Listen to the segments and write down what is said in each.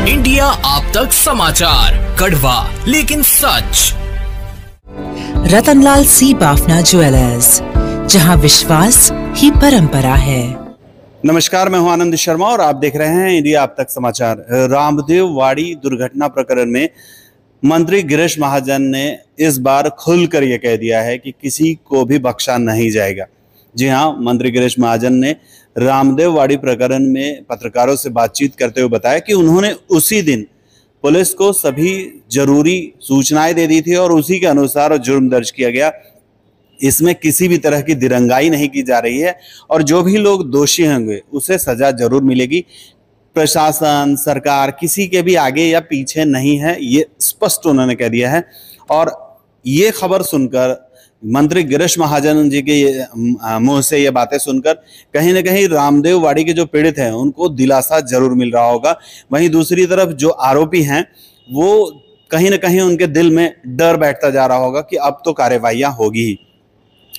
India आप तक समाचार, कड़वा लेकिन सच। रतनलाल सी बाफना ज्वेलर्स, जहां विश्वास ही परंपरा है। नमस्कार, मैं हूं आनंद शर्मा और आप देख रहे हैं इंडिया आप तक समाचार। रामदेव वाड़ी दुर्घटना प्रकरण में मंत्री गिरीश महाजन ने इस बार खुलकर यह कह दिया है कि किसी को भी बख्शा नहीं जाएगा। जी हां, मंत्री गिरीश महाजन ने रामदेव वाड़ी प्रकरण में पत्रकारों से बातचीत करते हुए बताया कि उन्होंने उसी दिन पुलिस को सभी जरूरी सूचनाएं दे दी थी और उसी के अनुसार जुर्म दर्ज किया गया। इसमें किसी भी तरह की दिरंगाई नहीं की जा रही है और जो भी लोग दोषी होंगे उसे सजा जरूर मिलेगी। प्रशासन, सरकार किसी के भी आगे या पीछे नहीं है, ये स्पष्ट उन्होंने कह दिया है। और ये खबर सुनकर, मंत्री गिरीश महाजन जी के मुंह से ये बातें सुनकर कहीं ना कहीं रामदेव वाड़ी के जो पीड़ित हैं उनको दिलासा जरूर मिल रहा होगा। वहीं दूसरी तरफ जो आरोपी हैं वो कहीं ना कहीं उनके दिल में डर बैठता जा रहा होगा कि अब तो कार्रवाइयां होगी ही।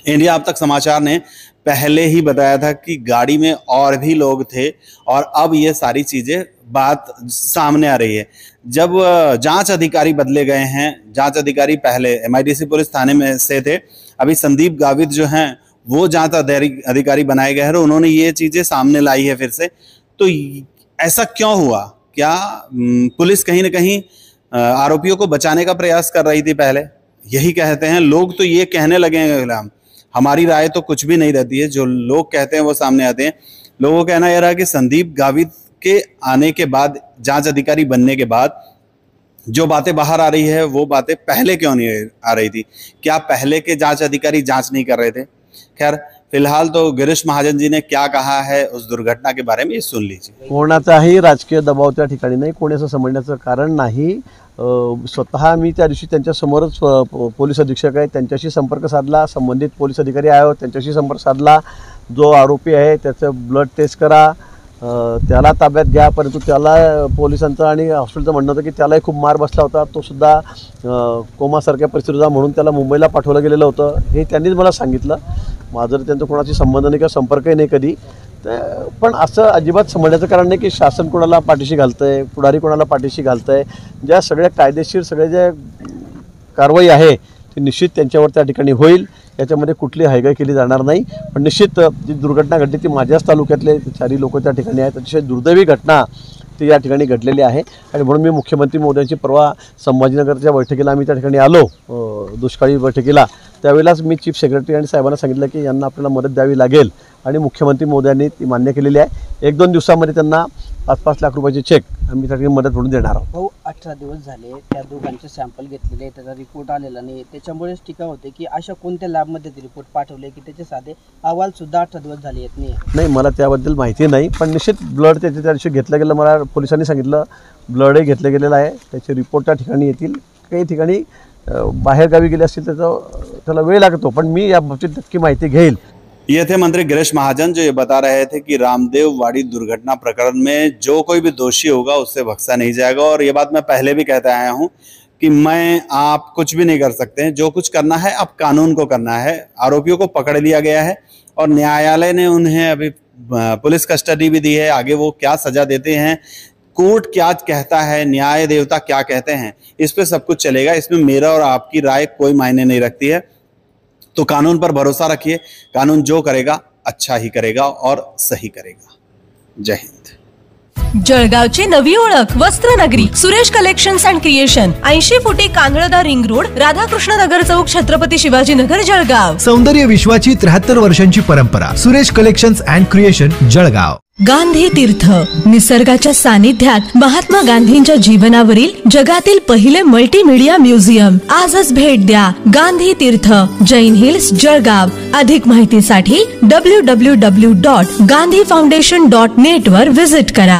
इंडिया अब तक समाचार ने पहले ही बताया था कि गाड़ी में और भी लोग थे और अब ये सारी चीजें बात सामने आ रही है। जब जांच अधिकारी बदले गए हैं, जांच अधिकारी पहले MIDC पुलिस थाने में से थे, अभी संदीप गावित जो हैं वो जांच अधिकारी बनाए गए हैं और उन्होंने ये चीजें सामने लाई है फिर से। तो ऐसा क्यों हुआ? क्या पुलिस कहीं ना कहीं आरोपियों को बचाने का प्रयास कर रही थी पहले? यही कहते हैं लोग, तो ये कहने लगे हैं। हमारी राय तो कुछ भी नहीं रहती है, जो लोग कहते हैं वो सामने आते हैं। लोगों का कहना यह रहा कि संदीप गावित के आने के बाद, जांच अधिकारी बनने के बाद जो बातें बाहर आ रही है वो बातें पहले क्यों नहीं आ रही थी? क्या पहले के जांच अधिकारी जांच नहीं कर रहे थे? खैर, फिलहाल तो गिरीश महाजन जी ने क्या कहा है उस दुर्घटना के बारे में, ये सुन लीजिए। कोणाचाही राजकीय दबाव त्या ठिकाणी नाही, कोणी असं समजण्याचं कारण नाही। स्वतः मी त्या दिवशी त्यांच्या समोरच पोलीस अधीक्षक आहे त्यांच्याशी संपर्क साधला, संबंधित पोलीस अधिकारी आहे त्यांच्याशी संपर्क साधला। जो आरोपी आहे त्याचं ब्लड टेस्ट करा, त्याला ताब्यात घ्या, परंतु त्याला पोलिसांचं आणि हॉस्पिटलचं म्हणणं होतं की त्यालाही खूप मार बसला होता, तो सुद्धा कोमासारख्या परिस्थितीत होता, म्हणून त्याला मुंबईला पाठवलं गेलेलं होतं। हे त्यांनीच मला सांगितलं। माझं त्यांचं कोणाशी संबंध नाही किंवा संपर्कही नाही कधी। पण असं अजिबात समजण्याचं कारण नाही की शासन कोणाला पाठीशी घालतंय, पुढारी कोणाला पाठीशी घालतंय। ज्या सगळ्या कायदेशीर सगळे जे कारवाई आहे ती निश्चित त्यांच्यावर त्या ठिकाणी होईल, याच्यामध्ये कुठली हायगाई केली जाणार नाही। पण निश्चित जी दुर्घटना घडली ती माझ्याच तालुक्यातले 4 लोक त्या ठिकाणी आहेत। अतिशय दुर्दैवी घटना ती या ठिकाणी घडलेली आहे आणि म्हणून मी मुख्यमंत्री महोदयांची परवा संभाजीनगरच्या बैठकीला आम्ही त्या ठिकाणी आलो, दुष्काळी बैठकीला। त्यावेळेलाच मी चीफ सेक्रेटरी आणि साहेबांना सांगितलं की यांना आपल्याला मदत द्यावी लागेल आणि मुख्यमंत्री महोदयांनी ती मान्य केलेली आहे। 1-2 दिवसामध्ये त्यांना 5-5 लाख रुपयाचे चेक आम्ही त्या ठिकाणी मदत म्हणून देणार आहोत। भाऊ, 18 दिवस झाले त्या दोघांचे सॅम्पल घेतलेले, त्याचा रिपोर्ट आलेला नाही, त्याच्यामुळेच टीका होते की अशा कोणत्या लॅबमध्ये ते रिपोर्ट पाठवले की त्याचे साधे अहवाल सुद्धा 18 दिवस झाले येत नाही? मला त्याबद्दल माहिती नाही, पण निश्चित ब्लड त्याच्या त्या दिवशी घेतलं गेलं, मला पोलिसांनी सांगितलं ब्लडही घेतलं गेलेलं आहे, त्याचे रिपोर्ट त्या ठिकाणी येतील। काही ठिकाणी बाहेरगावी गेले असतील त्याला वेळ लागतो, पण मी या बाबतीत नक्की माहिती घेईल। ये थे मंत्री गिरीश महाजन जो ये बता रहे थे कि रामदेव वाड़ी दुर्घटना प्रकरण में जो कोई भी दोषी होगा उससे बख्शा नहीं जाएगा। और ये बात मैं पहले भी कहता आया हूं कि मैं आप कुछ भी नहीं कर सकते हैं, जो कुछ करना है अब कानून को करना है। आरोपियों को पकड़ लिया गया है और न्यायालय ने उन्हें अभी पुलिस कस्टडी भी दी है। आगे वो क्या सजा देते हैं, कोर्ट क्या कहता है, न्याय देवता क्या कहते हैं, इस पे सब कुछ चलेगा। इसमें मेरा और आपकी राय कोई मायने नहीं रखती है। तो कानून पर भरोसा रखिए, कानून जो करेगा अच्छा ही करेगा और सही करेगा। जय हिंद। जळगावची नवी ओळख वस्त्रनगरी सुरेश कलेक्शन्स अँड क्रिएशन, 80 फुटी कांदळदा रिंग रोड, राधाकृष्ण नगर चौक, छत्रपती शिवाजी नगर, जळगाव। सौंदर्य विश्वाची 73 वर्षांची परंपरा, Suresh collections and creation, Jalgaon. Gandhi तीर्थ, निसर्गाच्या सानिध्यात महात्मा गांधींच्या जीवनावरील जगातील पहिले मल्टीमीडिया म्युझियम। आजच भेट द्या गांधी तीर्थ, जैन हिल्स, जळगाव। अधिक माहितीसाठी www.gandhifoundation.net वर विजिट करा।